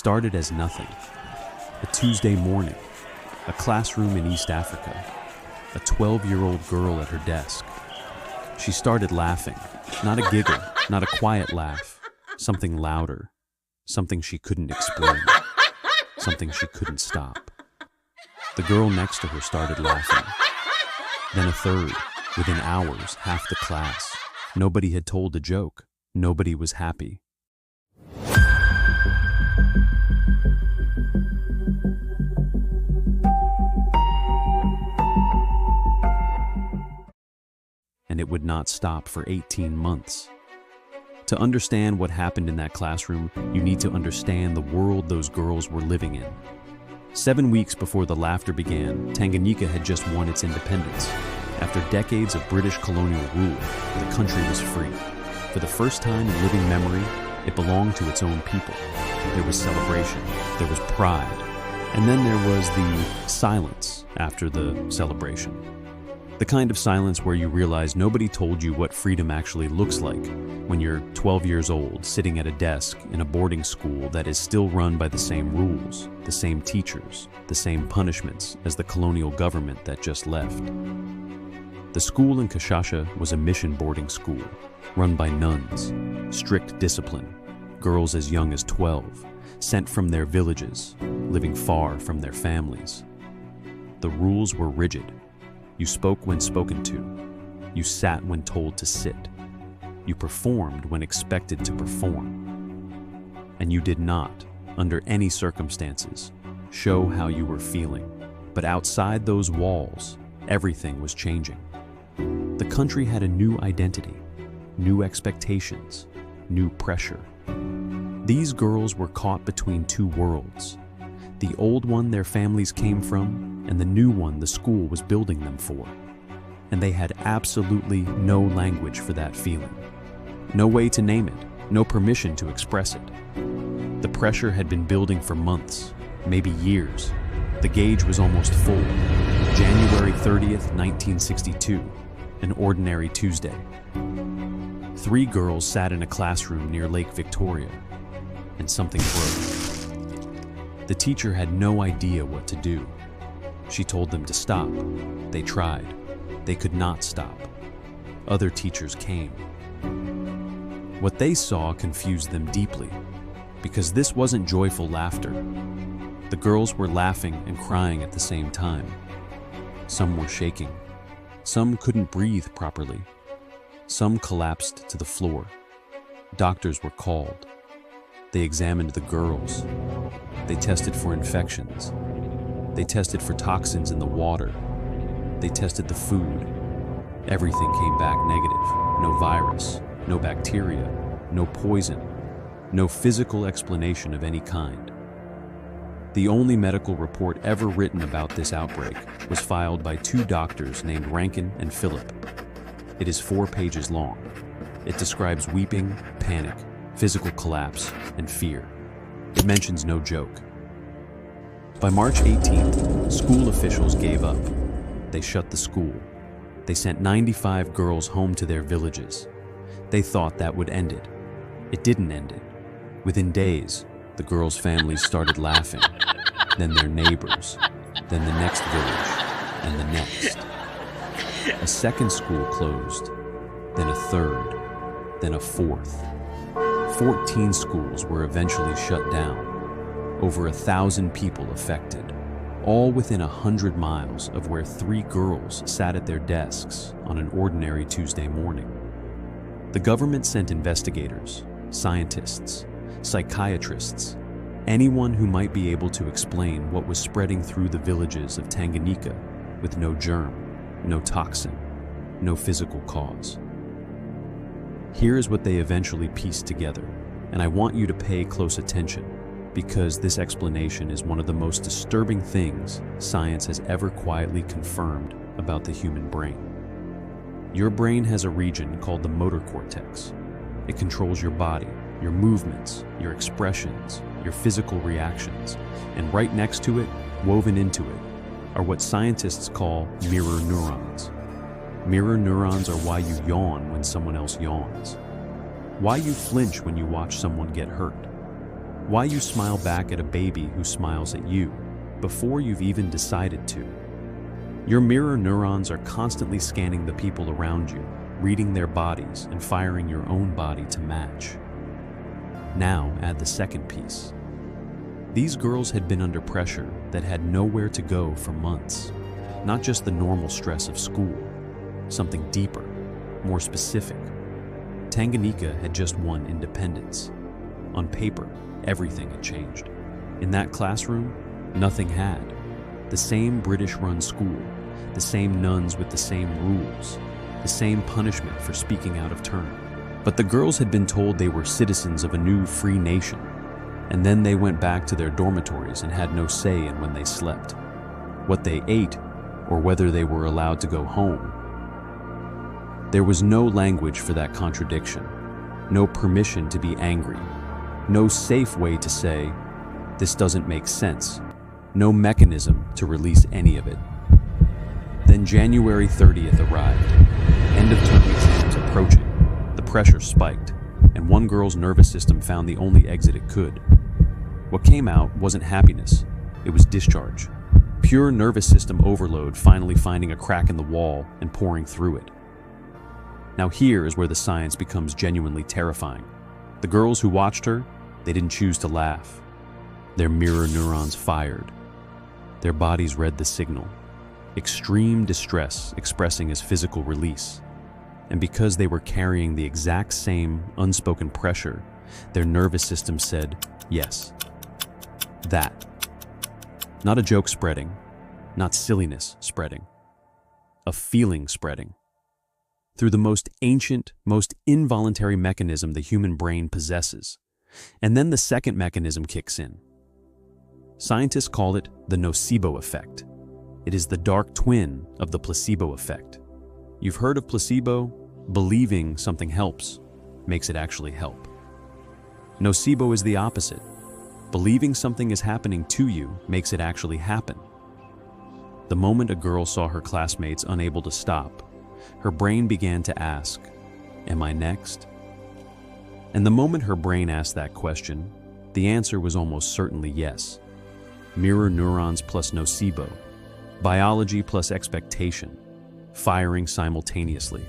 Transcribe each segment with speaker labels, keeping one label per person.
Speaker 1: started as nothing. A Tuesday morning, a classroom in East Africa, a 12-year-old girl at her desk. She started laughing, not a giggle, not a quiet laugh, something louder, something she couldn't explain, something she couldn't stop. The girl next to her started laughing. Then a third. Within hours, half the class. Nobody had told a joke. Nobody was happy. And it would not stop for 18 months. To understand what happened in that classroom, you need to understand the world those girls were living in. 7 weeks before the laughter began, Tanganyika had just won its independence. After decades of British colonial rule, the country was free. For the first time in living memory, it belonged to its own people. There was celebration, there was pride, and then there was the silence after the celebration. The kind of silence where you realize nobody told you what freedom actually looks like when you're 12 years old, sitting at a desk in a boarding school that is still run by the same rules, the same teachers, the same punishments as the colonial government that just left. The school in Kashasha was a mission boarding school, run by nuns, strict discipline, girls as young as 12, sent from their villages, living far from their families. The rules were rigid. You spoke when spoken to. You sat when told to sit. You performed when expected to perform. And you did not, under any circumstances, show how you were feeling. But outside those walls, everything was changing. The country had a new identity, new expectations, new pressure. These girls were caught between two worlds. The old one their families came from, and the new one the school was building them for. And they had absolutely no language for that feeling. No way to name it, no permission to express it. The pressure had been building for months, maybe years. The gauge was almost full. January 30th, 1962, an ordinary Tuesday. 3 girls sat in a classroom near Lake Victoria, and something broke. The teacher had no idea what to do. She told them to stop. They tried. They could not stop. Other teachers came. What they saw confused them deeply, because this wasn't joyful laughter. The girls were laughing and crying at the same time. Some were shaking. Some couldn't breathe properly. Some collapsed to the floor. Doctors were called. They examined the girls. They tested for infections. They tested for toxins in the water. They tested the food. Everything came back negative. No virus, no bacteria, no poison, no physical explanation of any kind. The only medical report ever written about this outbreak was filed by 2 doctors named Rankin and Philip. It is 4 pages long. It describes weeping, panic, physical collapse, and fear. It mentions no joke. By March 18th, school officials gave up. They shut the school. They sent 95 girls home to their villages. They thought that would end it. It didn't end it. Within days, the girls' families started laughing, then their neighbors, then the next village, and the next. A second school closed, then a third, then a fourth. 14 schools were eventually shut down. Over 1,000 people affected, all within 100 miles of where 3 girls sat at their desks on an ordinary Tuesday morning. The government sent investigators, scientists, psychiatrists, anyone who might be able to explain what was spreading through the villages of Tanganyika with no germ, no toxin, no physical cause. Here is what they eventually pieced together, and I want you to pay close attention, because this explanation is one of the most disturbing things science has ever quietly confirmed about the human brain. Your brain has a region called the motor cortex. It controls your body, your movements, your expressions, your physical reactions, and right next to it, woven into it, are what scientists call mirror neurons. Mirror neurons are why you yawn when someone else yawns, why you flinch when you watch someone get hurt, Why you smile back at a baby who smiles at you before you've even decided to. Your mirror neurons are constantly scanning the people around you, reading their bodies and firing your own body to match. Now add the second piece. These girls had been under pressure that had nowhere to go for months. Not just the normal stress of school, something deeper, more specific. Tanganyika had just won independence. On paper, everything had changed. In that classroom, nothing had. The same British-run school, the same nuns with the same rules, the same punishment for speaking out of turn. But the girls had been told they were citizens of a new free nation, and then they went back to their dormitories and had no say in when they slept, what they ate, or whether they were allowed to go home. There was no language for that contradiction, no permission to be angry, no safe way to say, "This doesn't make sense," no mechanism to release any of it. Then January 30th arrived, end of term exams approaching, the pressure spiked, and one girl's nervous system found the only exit it could. What came out wasn't happiness, it was discharge. Pure nervous system overload finally finding a crack in the wall and pouring through it. Now here is where the science becomes genuinely terrifying. The girls who watched her, they didn't choose to laugh. Their mirror neurons fired. Their bodies read the signal. Extreme distress expressing as physical release. And because they were carrying the exact same unspoken pressure, their nervous system said, yes. That. Not a joke spreading, not silliness spreading. A feeling spreading. Through the most ancient, most involuntary mechanism the human brain possesses. And then the second mechanism kicks in. Scientists call it the Nocebo effect. It is the dark twin of the placebo effect. You've heard of placebo? Believing something helps makes it actually help. Nocebo is the opposite. Believing something is happening to you makes it actually happen. The moment a girl saw her classmates unable to stop, her brain began to ask, "Am I next?" And the moment her brain asked that question, the answer was almost certainly yes. Mirror neurons plus nocebo, biology plus expectation, firing simultaneously.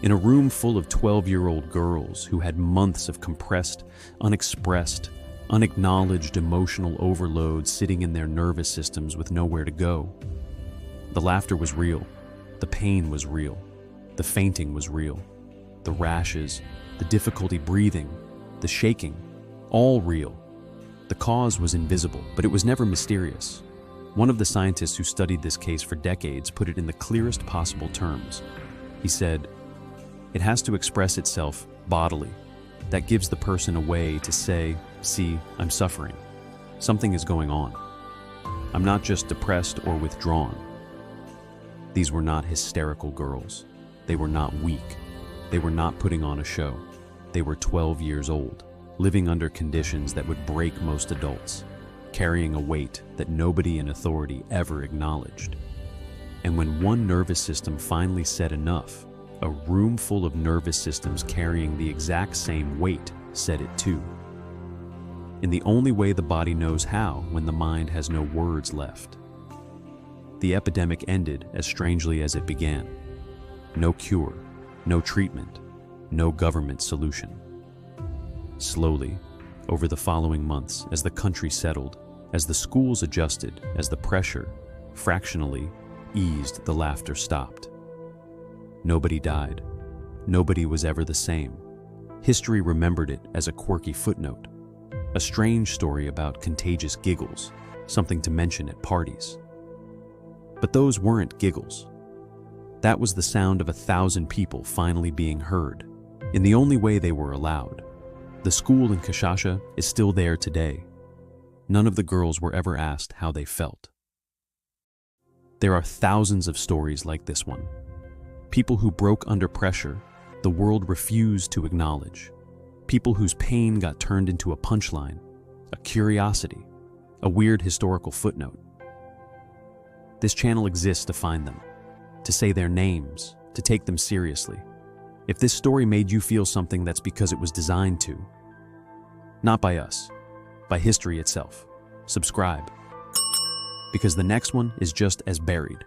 Speaker 1: In a room full of 12-year-old girls who had months of compressed, unexpressed, unacknowledged emotional overload sitting in their nervous systems with nowhere to go. The laughter was real, the pain was real, the fainting was real, the rashes, the difficulty breathing, the shaking, all real. The cause was invisible, but it was never mysterious. One of the scientists who studied this case for decades put it in the clearest possible terms. He said, "It has to express itself bodily. That gives the person a way to say, 'See, I'm suffering. Something is going on. I'm not just depressed or withdrawn.'" These were not hysterical girls. They were not weak. They were not putting on a show. They were 12 years old, living under conditions that would break most adults, carrying a weight that nobody in authority ever acknowledged. And when one nervous system finally said enough, a room full of nervous systems carrying the exact same weight said it too. In the only way the body knows how, when the mind has no words left. The epidemic ended as strangely as it began. No cure, no treatment, no government solution. Slowly, over the following months, as the country settled, as the schools adjusted, as the pressure, fractionally, eased, the laughter stopped. Nobody died. Nobody was ever the same. History remembered it as a quirky footnote, a strange story about contagious giggles, something to mention at parties. But those weren't giggles. That was the sound of 1,000 people finally being heard, in the only way they were allowed. The school in Kashasha is still there today. None of the girls were ever asked how they felt. There are thousands of stories like this one. People who broke under pressure, the world refused to acknowledge. People whose pain got turned into a punchline, a curiosity, a weird historical footnote. This channel exists to find them, to say their names, to take them seriously. If this story made you feel something, that's because it was designed to. Not by us, by history itself. Subscribe, because the next one is just as buried.